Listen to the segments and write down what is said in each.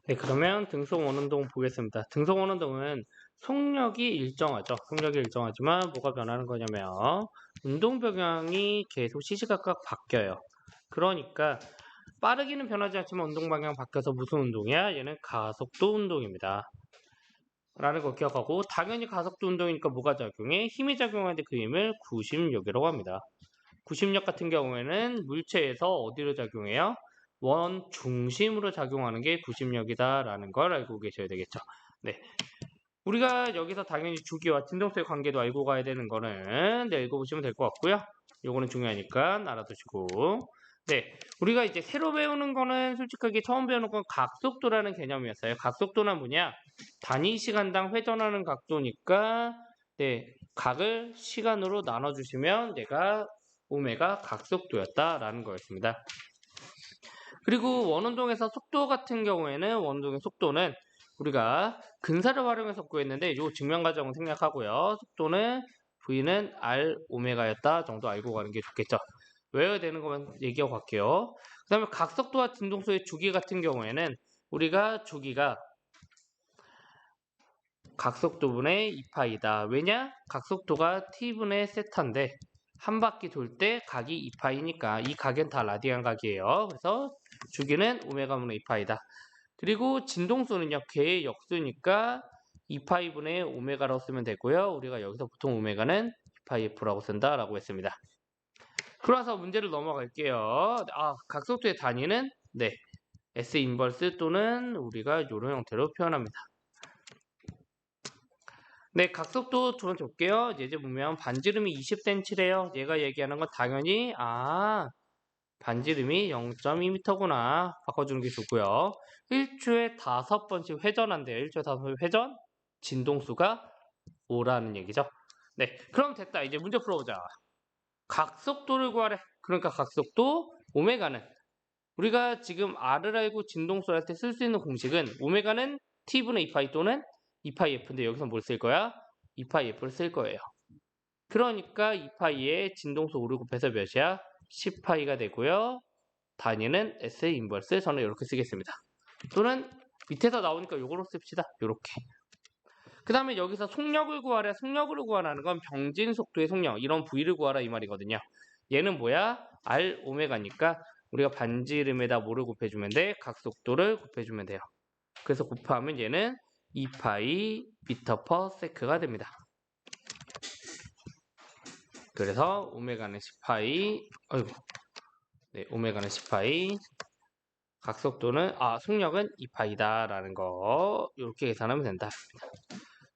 네, 그러면 등속 원운동 보겠습니다. 등속 원운동은 속력이 일정하죠. 속력이 일정하지만 뭐가 변하는 거냐면 운동 방향이 계속 시시각각 바뀌어요. 그러니까 빠르기는 변하지 않지만 운동 방향 바뀌어서 무슨 운동이야? 얘는 가속도 운동입니다. 라는 거 기억하고, 당연히 가속도 운동이니까 뭐가 작용해? 힘이 작용하는데 그 힘을 구심력이라고 합니다. 구심력 같은 경우에는 물체에서 어디로 작용해요? 원 중심으로 작용하는 게 구심력이다라는 걸 알고 계셔야 되겠죠. 네, 우리가 여기서 당연히 주기와 진동수의 관계도 알고 가야 되는 거는 읽어보시면 될 것 같고요. 요거는 중요하니까 알아두시고. 네, 우리가 이제 새로 배우는 거는 솔직하게 처음 배우는 건 각속도라는 개념이었어요. 각속도는 뭐냐? 단위 시간당 회전하는 각도니까 네, 각을 시간으로 나눠주시면 내가 오메가 각속도였다라는 거였습니다. 그리고 원운동에서 속도 같은 경우에는 원운동의 속도는 우리가 근사를 활용해서 구했는데 이 증명 과정은 생략하고요. 속도는 V는 R 오메가였다 정도 알고 가는 게 좋겠죠. 외워야 되는 것만 얘기하고 갈게요. 그 다음에 각속도와 진동수의 주기 같은 경우에는 우리가 주기가 각속도분의 2파이다. 왜냐? 각속도가 T분의 세타인데 한 바퀴 돌 때 각이 2파이니까 이 각은 다 라디안 각이에요. 그래서 주기는 오메가분의 2파이다. 그리고 진동수는요. 걔의 역수니까 2파이분의 오메가라고 쓰면 되고요. 우리가 여기서 보통 오메가는 2파이 F라고 쓴다라고 했습니다. 그래서 문제를 넘어갈게요. 각속도의 단위는 네, S 인버스 또는 우리가 이런 형태로 표현합니다. 네, 각속도 두 번째 볼게요. 이제 보면 반지름이 20cm래요. 얘가 얘기하는 건 당연히 반지름이 0.2m구나 바꿔주는 게 좋고요. 1초에 5번씩 회전한대요. 1초에 5번씩 회전, 진동수가 5라는 얘기죠. 네, 그럼 됐다. 이제 문제 풀어보자. 각속도를 구하래. 그러니까 각속도 오메가는 우리가 지금 R을 알고 진동수를 할 때 쓸 수 있는 공식은 오메가는 T분의 2파이 또는 2파이 F인데 여기서 뭘 쓸 거야? 2파이 F를 쓸 거예요. 그러니까 2파이에 진동수 5를 곱해서 몇이야? 10파이가 되고요. 단위는 S 인버스. 저는 이렇게 쓰겠습니다. 또는 밑에서 나오니까 요거로 씁시다. 요렇게. 그 다음에 여기서 속력을 구하라. 속력을 구하라는 건 병진 속도의 속력. 이런 V를 구하라 이 말이거든요. 얘는 뭐야? R 오메가니까 우리가 반지름에다 뭐를 곱해주면 돼? 각속도를 곱해주면 돼요. 그래서 곱하면 얘는 2파이 미터 퍼 세크가 됩니다. 그래서 오메가는 10파이, 네, 오메가는 10파이, 각속도는, 속력은 2파이다 라는 거 이렇게 계산하면 된다.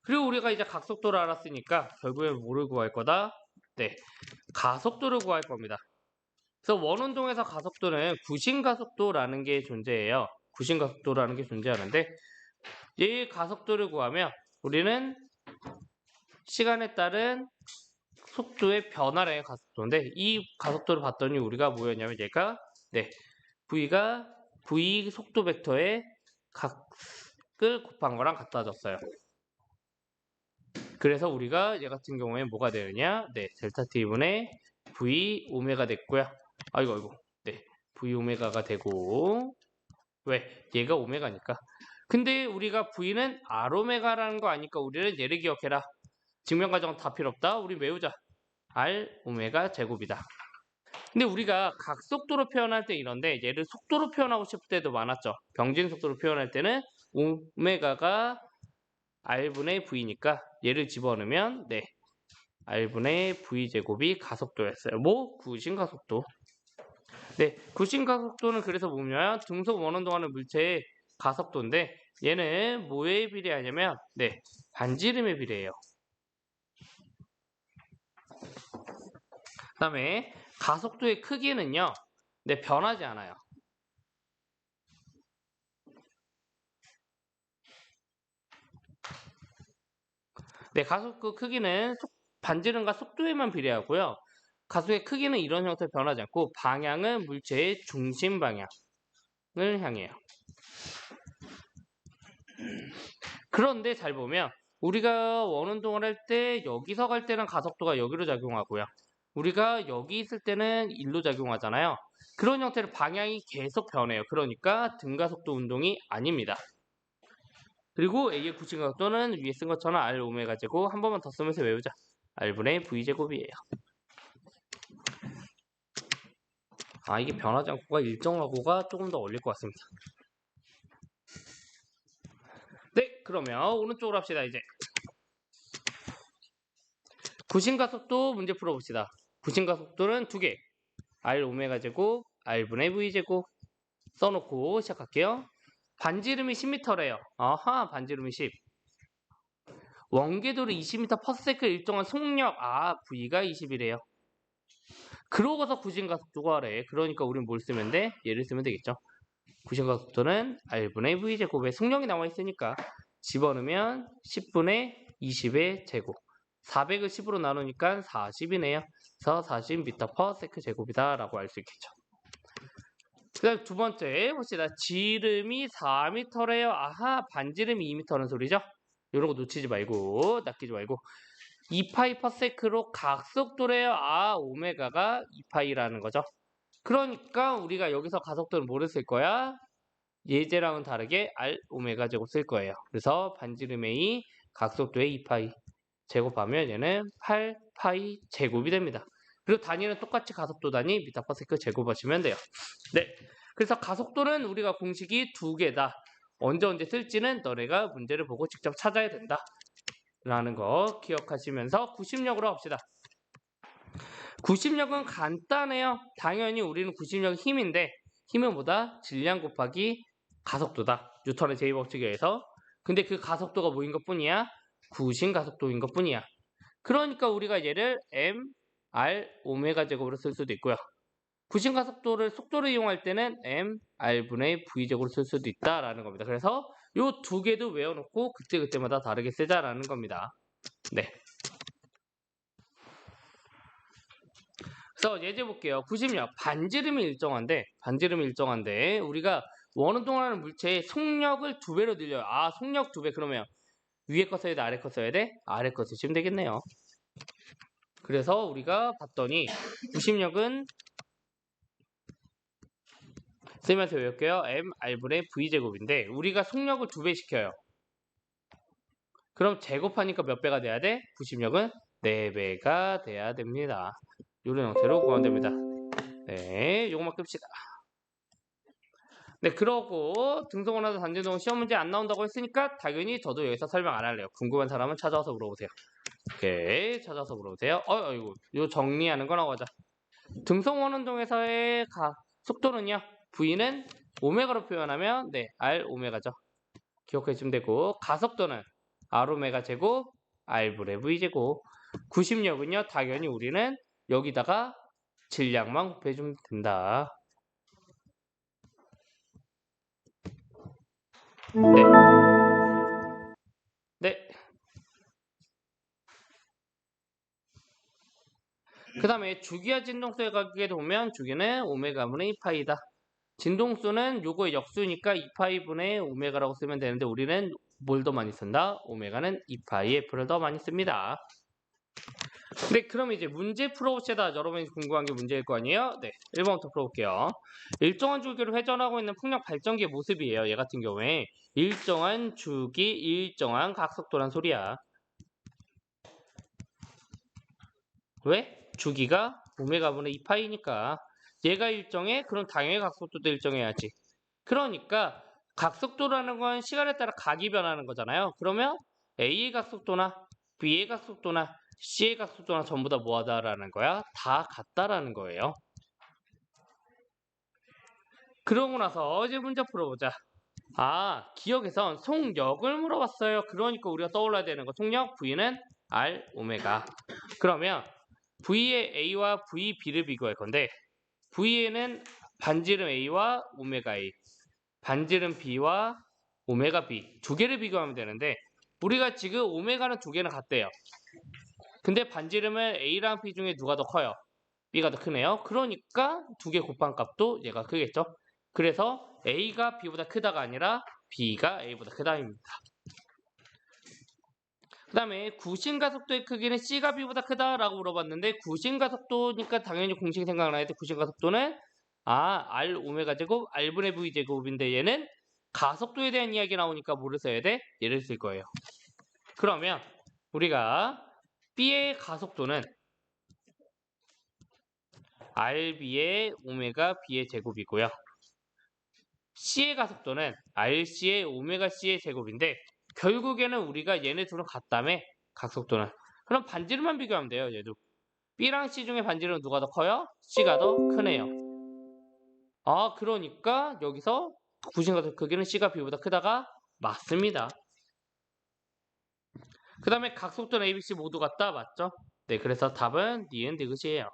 그리고 우리가 이제 각속도를 알았으니까 결국에 뭐를 구할 거다? 네, 가속도를 구할 겁니다. 그래서 원운동에서 가속도는 구심가속도라는 게 존재해요. 구심가속도라는 게 존재하는데 이 가속도를 구하면 우리는 시간에 따른 속도의 변화량의 가속도인데 이 가속도를 봤더니 우리가 뭐였냐면 얘가 네, V가 V 속도 벡터의 각을 곱한 거랑 같아졌어요. 그래서 우리가 얘 같은 경우에 뭐가 되느냐? 네, 델타 T분의 V 오메가 됐고요. 아이고. 네, V 오메가가 되고 왜? 얘가 오메가니까. 근데 우리가 V는 R 오메가라는 거 아니까 우리는 얘를 기억해라. 증명 과정 다 필요 없다. 우리 외우자. R 오메가 제곱이다. 근데 우리가 각속도로 표현할 때 이런데 얘를 속도로 표현하고 싶을 때도 많았죠. 병진 속도로 표현할 때는 오메가가 R분의 V니까 얘를 집어넣으면 네, R분의 V제곱이 가속도였어요. 뭐? 구심가속도. 네, 구심가속도는 그래서 보면 등속 원운동하는 물체의 가속도인데 얘는 뭐에 비례하냐면 네, 반지름에 비례해요. 그 다음에 가속도의 크기는요, 네, 변하지 않아요. 네, 가속도 크기는 반지름과 속도에만 비례하고요. 가속의 크기는 이런 형태로 변하지 않고 방향은 물체의 중심 방향을 향해요. 그런데 잘 보면 우리가 원운동을 할 때 여기서 갈 때는 가속도가 여기로 작용하고요. 우리가 여기 있을 때는 일로 작용하잖아요. 그런 형태로 방향이 계속 변해요. 그러니까 등가속도 운동이 아닙니다. 그리고 A의 구심각도는 위에 쓴 것처럼 R 오메가 제곱 한 번만 더 쓰면서 외우자. R분의 V 제곱이에요. 이게 변하지 않고가 일정하고가 조금 더 어울릴 것 같습니다. 네, 그러면 오른쪽으로 합시다. 이제 구심가속도 문제 풀어봅시다. 구심가속도는 두 개. R 오메가 제곱, R분의 V 제곱 써놓고 시작할게요. 반지름이 10m래요. 아하, 반지름이 10. 원궤도를 20m/s 일정한 속력, V가 20이래요. 그러고서 구심가속도가 래. 그러니까 우린 뭘 쓰면 돼? 얘를 쓰면 되겠죠. 구심가속도는 R분의 V 제곱에 속력이 나와 있으니까 집어넣으면 10분의 20의 제곱. 400을 10으로 나누니까 40이네요. 그래서 40m/s 제곱이다 라고 알 수 있겠죠. 그 다음 두 번째 봅시다. 지름이 4m래요. 아하, 반지름이 2m라는 소리죠. 이런 거 놓치지 말고, 낚이지 말고. 2파이/s로 각속도래요. 오메가가 2파이라는 거죠. 그러니까 우리가 여기서 가속도는 뭐를 쓸 거야? 예제랑은 다르게 R 오메가 제곱 쓸 거예요. 그래서 반지름 A 각속도의 2파이 제곱하면 얘는 8파이 제곱이 됩니다. 그리고 단위는 똑같이 가속도 단위 미터/s 제곱하시면 돼요. 네, 그래서 가속도는 우리가 공식이 두 개다. 언제 쓸지는 너네가 문제를 보고 직접 찾아야 된다 라는 거 기억하시면서 구심력으로 합시다. 구심력은 간단해요. 당연히 우리는 구심력 힘인데 힘은 뭐다? 질량 곱하기 가속도다. 뉴턴의 제2법칙에 의해서. 근데 그 가속도가 뭐인 것 뿐이야? 구심 가속도인 것 뿐이야. 그러니까 우리가 얘를 m, r, 오메가 제곱으로 쓸 수도 있고요. 구심 가속도를 속도를 이용할 때는 m, r분의 v 제곱으로 쓸 수도 있다라는 겁니다. 그래서 이 두 개도 외워놓고 그때마다 다르게 쓰자라는 겁니다. 네. 그래서 예제 볼게요. 구심력 반지름이 일정한데 우리가 원운동하는 물체의 속력을 2배로 늘려요. 속력 2배. 그러면 위에 거 써야 돼? 아래 거 써야 돼? 아래 거 쓰시면 되겠네요. 그래서 우리가 봤더니 구심력은 쓰면서 외울게요. m, r분의 v 제곱인데 우리가 속력을 2배 시켜요. 그럼 제곱하니까 몇 배가 돼야 돼? 구심력은 4배가 돼야 됩니다. 이런 형태로 구하면 됩니다. 네, 요것만 끕시다. 네, 그러고 등속원화도 단지동 시험 문제 안 나온다고 했으니까 당연히 저도 여기서 설명 안 할래요. 궁금한 사람은 찾아와서 물어보세요. 오케이, 찾아서 물어보세요. 이거 정리하는 거라고 하자. 등속원운동에서의 속도는요. V는 오메가로 표현하면 R 오메가죠. 기억해주면 되고 가속도는 R 오메가 제곱 R분의 V 제곱. 구심력은요. 당연히 우리는 여기다가 질량만 곱해주면 된다. 네. 그 다음에 주기와 진동수의 가격에 보면 주기는 오메가분의 2파이다. 진동수는 요거의 역수니까 2파이분의 오메가라고 쓰면 되는데 우리는 뭘 더 많이 쓴다? 오메가는 2파이 F를 더 많이 씁니다. 네, 그럼 이제 문제 풀어봅시다. 여러분이 궁금한 게 문제일 거 아니에요? 네, 1번부터 풀어볼게요. 일정한 주기로 회전하고 있는 풍력 발전기의 모습이에요. 얘 같은 경우에 일정한 주기, 일정한 각속도란 소리야. 왜? 주기가 오메가분의 2파이니까 얘가 일정해? 그럼 당연히 각속도도 일정해야지. 그러니까 각속도라는 건 시간에 따라 각이 변하는 거잖아요. 그러면 A의 각속도나 B의 각속도나 C의 각속도나 전부 다 뭐하다라는 거야? 다 같다라는 거예요. 그러고 나서 이제 문제 풀어보자. 기억에선 속력을 물어봤어요. 그러니까 우리가 떠올라야 되는 거 속력 V는 R 오메가. 그러면 V의 A와 V, B를 비교할 건데 V에는 반지름 A와 오메가 A, 반지름 B와 오메가 B 두 개를 비교하면 되는데 우리가 지금 오메가는 두 개는 같대요. 근데 반지름은 A랑 B 중에 누가 더 커요? B가 더 크네요. 그러니까 두 개 곱한 값도 얘가 크겠죠. 그래서 A가 B보다 크다가 아니라 B가 A보다 크다입니다. 그 다음에 구심가속도의 크기는 C가 B보다 크다라고 물어봤는데 구심가속도니까 당연히 공식 생각나야 돼. 구심가속도는 R 오메가 제곱 R분의 V 제곱인데 얘는 가속도에 대한 이야기 나오니까 뭐를 써야 돼? 얘를 쓸 거예요. 그러면 우리가 B의 가속도는 RB의 오메가 B의 제곱이고요. C의 가속도는 RC의 오메가 C의 제곱인데 결국에는 우리가 얘네 둘은 같다며 가속도는. 그럼 반지름만 비교하면 돼요. 얘도. B랑 C 중에 반지름은 누가 더 커요? C가 더 크네요. 아, 그러니까 여기서 구심가속 크기는 C가 B보다 크다가 맞습니다. 그 다음에 각속도는 ABC 모두 같다. 맞죠? 네, 그래서 답은 니은 디귿이에요.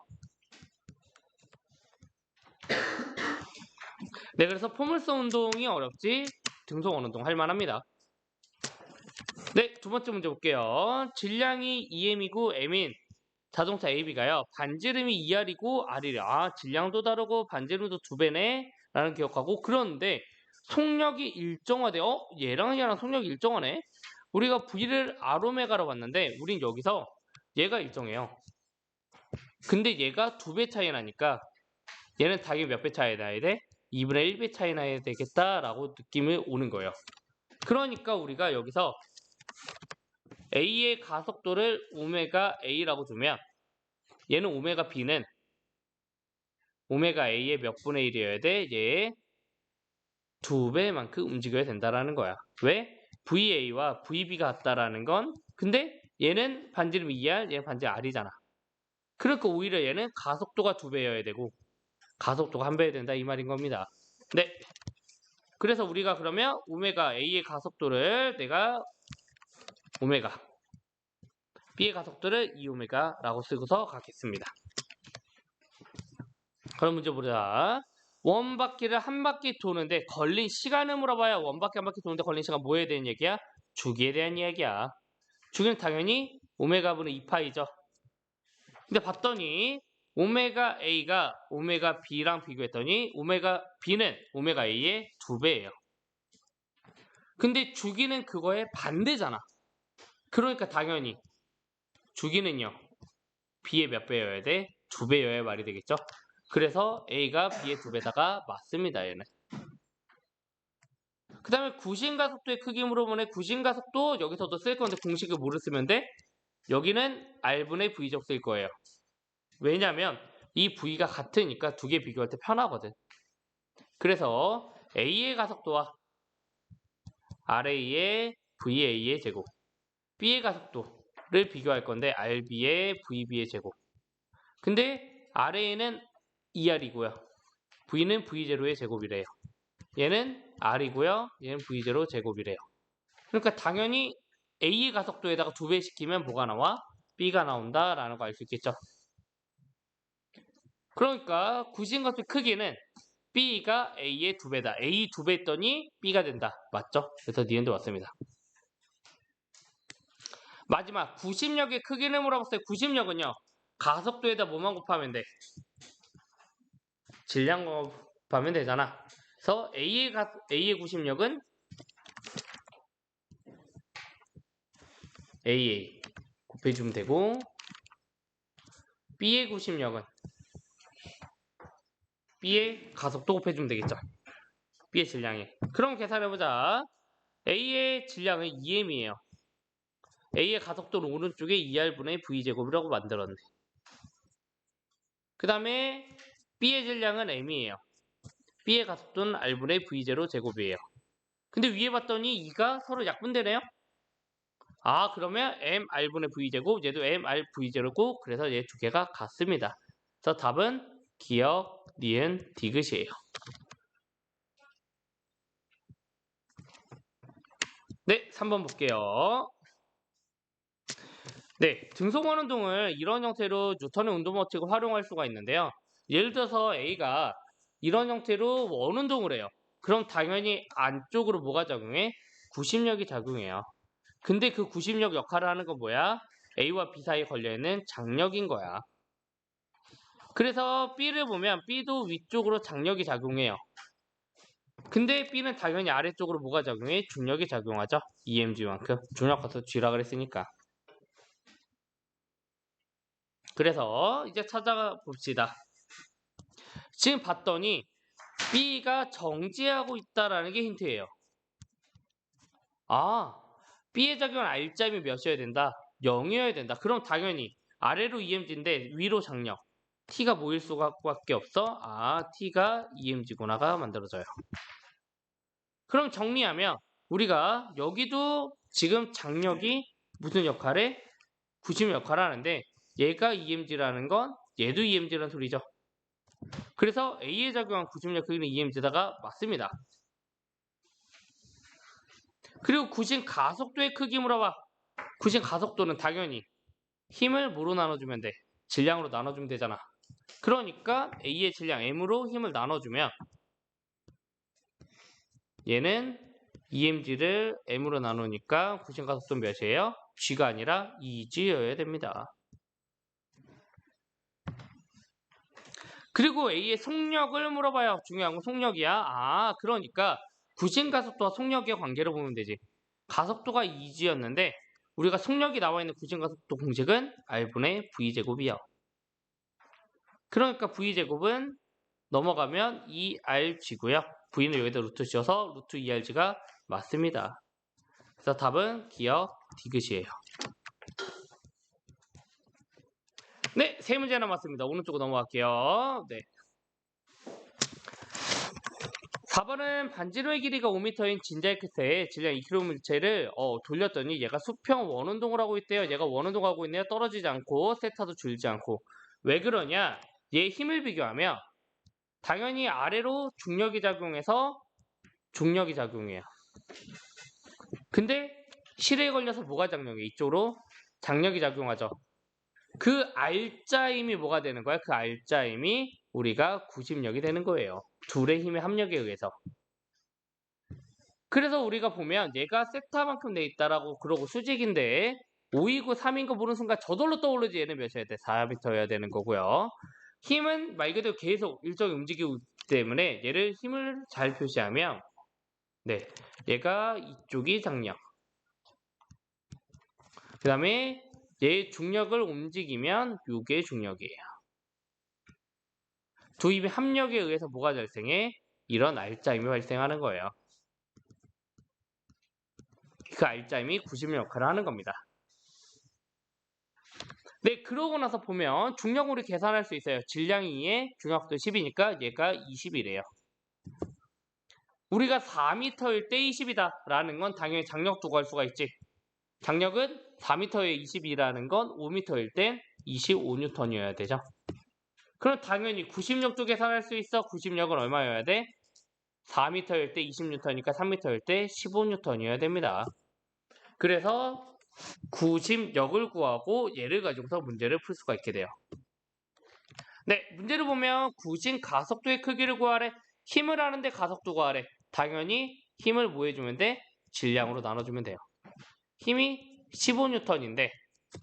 네, 그래서 포물선 운동이 어렵지 등속 운동 할 만합니다. 네, 두 번째 문제 볼게요. 질량이 2m이고 m인 자동차 AB가요. 반지름이 2R이고 R이래. 아, 질량도 다르고 반지름도 2배네 라는 기억하고, 그런데 속력이 일정하대. 얘랑 속력이 일정하네. 우리가 V를 R오메가로 봤는데 우린 여기서 얘가 일정해요. 근데 얘가 2배 차이 나니까 얘는 당연히 몇 배 차이 나야 돼? 2분의 1배 차이 나야 되겠다라고 느낌이 오는 거예요. 그러니까 우리가 여기서 A의 가속도를 오메가 A라고 두면 얘는 오메가 B는 오메가 A의 몇 분의 1이어야 돼? 얘의 2배만큼 움직여야 된다라는 거야. 왜? VA와 VB가 같다라는 건, 근데 얘는 반지름 2R, 얘는 반지름 R이잖아. 그러니까 오히려 얘는 가속도가 2배여야 되고 가속도가 1배여야 된다 이 말인 겁니다. 네. 그래서 우리가 그러면 오메가 A의 가속도를 내가 오메가, B의 가속도를 2오메가라고 쓰고서 가겠습니다. 그럼 문제 보자. 원바퀴를 한 바퀴 도는데 걸린 시간을 물어봐야 원바퀴 한 바퀴 도는데 걸린 시간 뭐에 대한 얘기야? 주기에 대한 이야기야. 주기는 당연히 오메가분의 2파이죠. 근데 봤더니 오메가 A가 오메가 B랑 비교했더니 오메가 B는 오메가 A의 2배예요. 근데 주기는 그거의 반대잖아. 그러니까 당연히 주기는요. B의 몇 배여야 돼? 2배여야 말이 되겠죠? 그래서 A가 B의 2배다가 맞습니다. 얘는. 그 다음에 구심가속도의 크기 물어보네. 구심가속도 여기서도 쓸 건데 공식을 뭐를 쓰면 돼? 여기는 R분의 V제곱 쓸 거예요. 왜냐면 이 V가 같으니까 두 개 비교할 때 편하거든. 그래서 A의 가속도와 RA의 VA의 제곱, B의 가속도를 비교할 건데 RB의 VB의 제곱. 근데 RA는 2R이고요. V는 V0의 제곱이래요. 얘는 R이고요. 얘는 V0 제곱이래요. 그러니까 당연히 A의 가속도에다가 2배 시키면 뭐가 나와? B가 나온다라는 거 알 수 있겠죠. 그러니까 구심가속의 크기는 B가 A의 2배다. A 2배 했더니 B가 된다. 맞죠? 그래서 니은도 맞습니다. 마지막 구심력의 크기를 물어봤어요. 구심력은요. 가속도에다 뭐만 곱하면 돼? 질량 곱하면 되잖아. 그래서 A의 구심력은 AA 곱해주면 되고, B의 구심력은 B의 가속도 곱해주면 되겠죠. B의 질량에. 그럼 계산해보자. A의 질량은 2m이에요. A의 가속도는 오른쪽에 2R분의 V제곱이라고 만들었네. 그 다음에 B의 질량은 m이에요. B의 가속도는 R분의 V0 제곱이에요. 근데 위에 봤더니 2가 서로 약분되네요. 아, 그러면 mR분의 V제곱, 얘도 mRV0고, 그래서 얘 두 개가 같습니다. 그래서 답은 기억, 니은, 디귿이에요. 네, 3번 볼게요. 네, 등속원 운동을 이런 형태로 뉴턴의 운동법칙을 활용할 수가 있는데요. 예를 들어서 A가 이런 형태로 원운동을 해요. 그럼 당연히 안쪽으로 뭐가 작용해? 구심력이 작용해요. 근데 그 구심력 역할을 하는 건 뭐야? A와 B 사이에 걸려있는 장력인 거야. 그래서 B를 보면 B도 위쪽으로 장력이 작용해요. 근데 B는 당연히 아래쪽으로 뭐가 작용해? 중력이 작용하죠. EMG만큼. 중력 가서 G라 그랬으니까. 그래서 이제 찾아봅시다. 지금 봤더니 B가 정지하고 있다라는 게 힌트예요. 아, B의 작용은 R자임이 몇이어야 된다? 0이어야 된다. 그럼 당연히 아래로 EMG인데 위로 장력. T가 뭐일 수밖에 없어? 아, T가 EMG구나가 만들어져요. 그럼 정리하면 우리가 여기도 지금 장력이 무슨 역할에? 구심 역할을 하는데 얘가 EMG라는 건 얘도 EMG라는 소리죠. 그래서 A에 작용한 구심력 크기는 EMG다가 맞습니다. 그리고 구심 가속도의 크기 물어봐. 구심 가속도는 당연히 힘을 뭐로 나눠주면 돼? 질량으로 나눠주면 되잖아. 그러니까 A의 질량 M으로 힘을 나눠주면 얘는 EMG를 M으로 나누니까 구심 가속도는 몇이에요? G가 아니라 2G여야 됩니다. 그리고 A의 속력을 물어봐요. 중요한 건 속력이야. 아, 그러니까 구심 가속도와 속력의 관계를 보면 되지. 가속도가 2G였는데 우리가 속력이 나와 있는 구심 가속도 공식은 R분의 V제곱이요. 그러니까 V제곱은 넘어가면 2RG고요. V는 여기다 루트 씌워서 루트 2RG가 맞습니다. 그래서 답은 기억 디귿이에요. 네, 세 문제 남았습니다. 오른쪽으로 넘어갈게요. 네. 4번은 반지름의 길이가 5m인 진자이크스의 질량 2kg 물체를 돌렸더니 얘가 수평 원운동을 하고 있대요. 얘가 원운동 하고 있네요. 떨어지지 않고 세타도 줄지 않고. 왜 그러냐? 얘 힘을 비교하면 당연히 아래로 중력이 작용해서 중력이 작용해요. 근데 실에 걸려서 뭐가 작용해? 이쪽으로 장력이 작용하죠. 그 R자임이 뭐가 되는 거야? 그 R자임이 우리가 구심력이 되는 거예요. 둘의 힘의 합력에 의해서. 그래서 우리가 보면 얘가 세타만큼 돼 있다라고 그러고 수직인데 5이고 3인 거 보는 순간 저절로 떠오르지. 얘는 몇이어야 돼? 4m여야 되는 거고요. 힘은 말 그대로 계속 일정히 움직이기 때문에 얘를 힘을 잘 표시하면 네, 얘가 이쪽이 장력. 그 다음에 얘 중력을 움직이면 이게 중력이에요. 두 힘의 합력에 의해서 뭐가 발생해? 이런 R자임이 발생하는 거예요. 그 R자임이 구심력 역할을 하는 겁니다. 네, 그러고 나서 보면 중력을 우리 계산할 수 있어요. 질량이 2에 중력도 10이니까 얘가 20이래요. 우리가 4m일 때 20이다 라는 건 당연히 장력도 구할 수가 있지. 장력은 4m에 20이라는 건 5m일 땐 25N이어야 되죠. 그럼 당연히 구심력도 계산할 수 있어. 구심력은 얼마여야 돼? 4m일 때 20N이니까 3m일 때 15N이어야 됩니다. 그래서 구심력을 구하고 얘를 가지고서 문제를 풀 수가 있게 돼요. 네, 문제를 보면 구심 가속도의 크기를 구하래. 힘을 하는데 가속도 구하래. 당연히 힘을 뭐 해주면 돼? 질량으로 나눠주면 돼요. 힘이 15N인데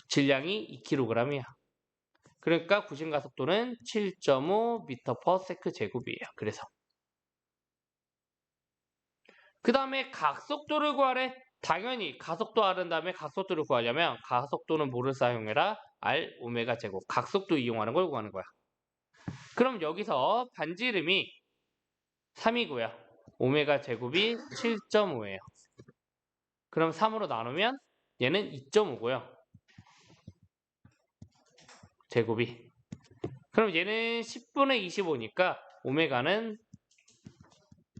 질량이 2kg이야. 그러니까 구심 가속도는 7.5m/s 제곱이에요. 그래서 그 다음에 각속도를 구하래. 당연히 가속도 R은 다음에 각속도를 구하려면 가속도는 뭐를 사용해라? R 오메가 제곱. 각속도 이용하는 걸 구하는 거야. 그럼 여기서 반지름이 3이고요. 오메가 제곱이 7.5예요. 그럼 3으로 나누면 얘는 2.5고요. 제곱이. 그럼 얘는 10분의 25니까 오메가는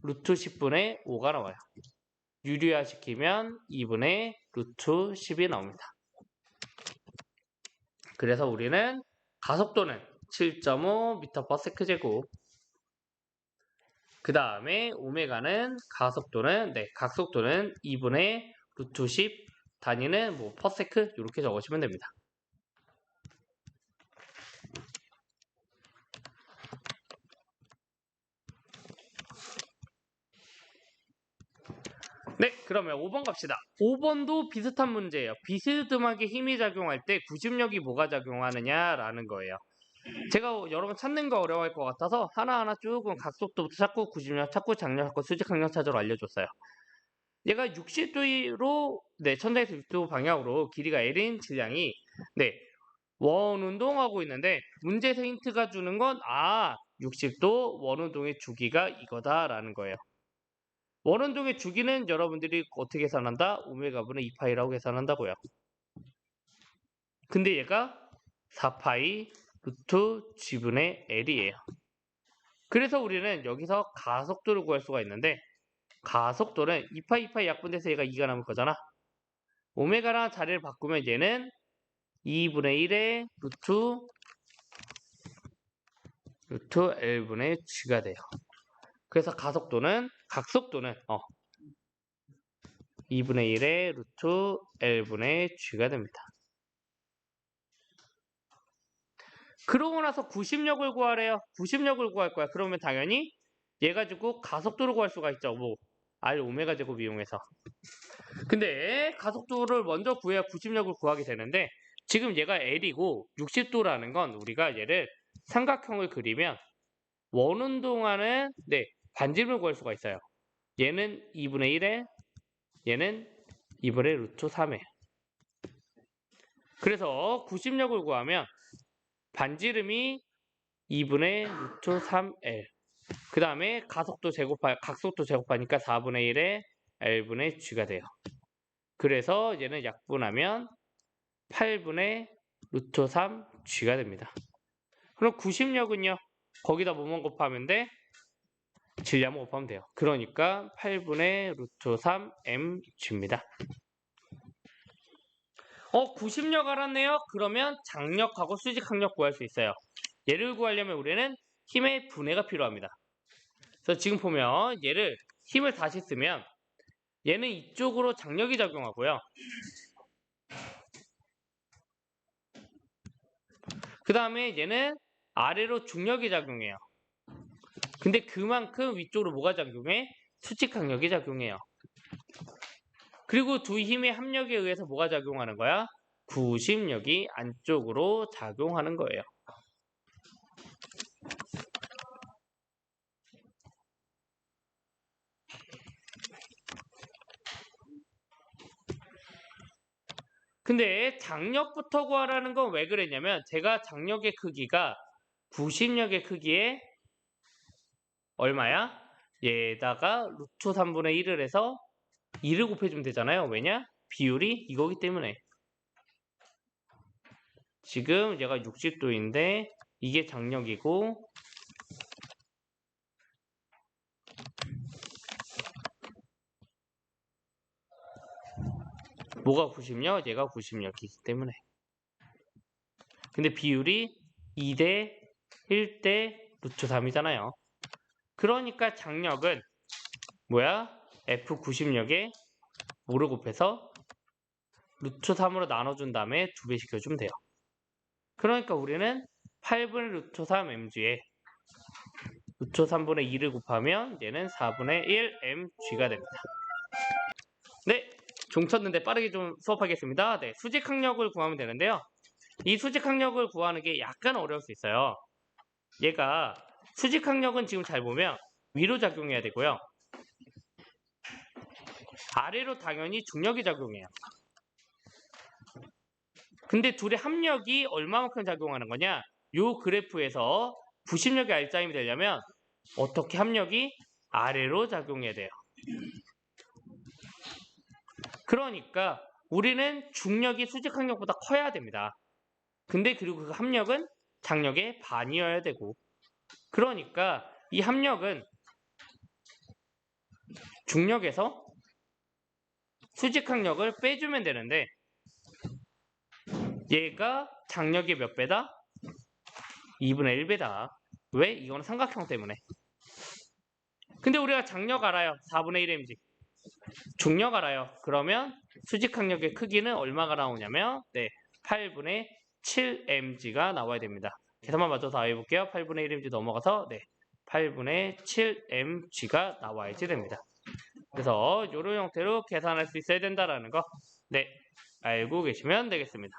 루트 10분의 5가 나와요. 유리화 시키면 2분의 루트 10이 나옵니다. 그래서 우리는 가속도는 7.5m/s 제곱. 그 다음에 오메가는 가속도는 각속도는 2분의 루트 10 단위는 뭐 퍼세크 이렇게 적으시면 됩니다. 네, 그러면 5번 갑시다. 5번도 비슷한 문제예요. 비스듬하게 힘이 작용할 때 구심력이 뭐가 작용하느냐라는 거예요. 제가 여러분 찾는 거 어려워할 것 같아서 하나하나 조금 각속도부터 찾고 구심력 찾고 장력 찾고 수직 강력 찾으러 알려줬어요. 얘가 60도로 천장에서 60도 방향으로 길이가 L인 질량이 원운동하고 있는데 문제에서 힌트가 주는 건 60도 원운동의 주기가 이거다라는 거예요. 원운동의 주기는 여러분들이 어떻게 계산한다? 오메가분의 2파이라고 계산한다고요. 근데 얘가 4파이 루트 g분의 L이에요. 그래서 우리는 여기서 가속도를 구할 수가 있는데 가속도는 2파이 약분돼서 얘가 2가 남을 거잖아. 오메가랑 자리를 바꾸면 얘는 2분의 1의 루트 L분의 G가 돼요. 그래서 각속도는 2분의 1의 루트 L분의 G가 됩니다. 그러고 나서 구심력을 구하래요. 구심력을 구할 거야. 그러면 당연히 얘 가지고 가속도를 구할 수가 있죠. 뭐 R 오메가 제곱 이용해서. 근데 가속도를 먼저 구해야 구심력을 구하게 되는데 지금 얘가 L이고 60도라는 건 우리가 얘를 삼각형을 그리면 원운동하는 반지름을 구할 수가 있어요. 얘는 2분의 1에 얘는 2분의 루트 3에 그래서 구심력을 구하면 반지름이 2분의 루트 3L 그 다음에 각속도 제곱하니까 4분의 1에 L분의 G가 돼요. 그래서 얘는 약분하면 8분의 루트 3 G가 됩니다. 그럼 구심력은요? 거기다 뭐만 곱하면 돼? 질량만 곱하면 돼요. 그러니까 8분의 루트 3 mg입니다. 구심력 알았네요? 그러면 장력하고 수직항력 구할 수 있어요. 얘를 구하려면 우리는 힘의 분해가 필요합니다. 그래서 지금 보면 얘를 힘을 다시 쓰면 얘는 이쪽으로 장력이 작용하고요. 그 다음에 얘는 아래로 중력이 작용해요. 근데 그만큼 위쪽으로 뭐가 작용해? 수직항력이 작용해요. 그리고 두 힘의 합력에 의해서 뭐가 작용하는 거야? 구심력이 안쪽으로 작용하는 거예요. 근데 장력부터 구하라는 건 왜 그랬냐면 제가 장력의 크기가 구심력의 크기에 얼마야? 얘다가 루트 3분의 1을 해서 2를 곱해주면 되잖아요. 왜냐? 비율이 이거기 때문에. 지금 얘가 60도인데 이게 장력이고 뭐가 구심력? 얘가 구심력이기 때문에. 근데 비율이 2대 1대 루트 3이잖아요. 그러니까 장력은 뭐야? F 구심력에 뭐를 곱해서 루트 3으로 나눠준 다음에 2배 시켜주면 돼요. 그러니까 우리는 8분의 루트 3 mg에 루트 3분의 2를 곱하면 얘는 4분의 1 mg가 됩니다. 네, 종 쳤는데 빠르게 좀 수업하겠습니다. 네, 수직항력을 구하면 되는데요. 이 수직항력을 구하는 게 약간 어려울 수 있어요. 얘가 수직항력은 지금 잘 보면 위로 작용해야 되고요. 아래로 당연히 중력이 작용해요. 근데 둘의 합력이 얼마만큼 작용하는 거냐? 요 그래프에서 구심력이 알짜임이 되려면 어떻게 합력이 아래로 작용해야 돼요. 그러니까 우리는 중력이 수직항력보다 커야 됩니다. 근데 그리고 그 합력은 장력의 반이어야 되고 그러니까 이 합력은 중력에서 수직항력을 빼주면 되는데 얘가 장력의 몇 배다? 2분의 1배다. 왜? 이거는 삼각형 때문에. 근데 우리가 장력 알아요. 4분의 1mg. 중력 알아요. 그러면 수직항력의 크기는 얼마가 나오냐면 8분의 7mg가 나와야 됩니다. 계산만 맞춰서 다 해볼게요. 8분의 1mg 넘어가서 8분의 7mg가 나와야지 됩니다. 그래서 이런 형태로 계산할 수 있어야 된다라는 거 알고 계시면 되겠습니다.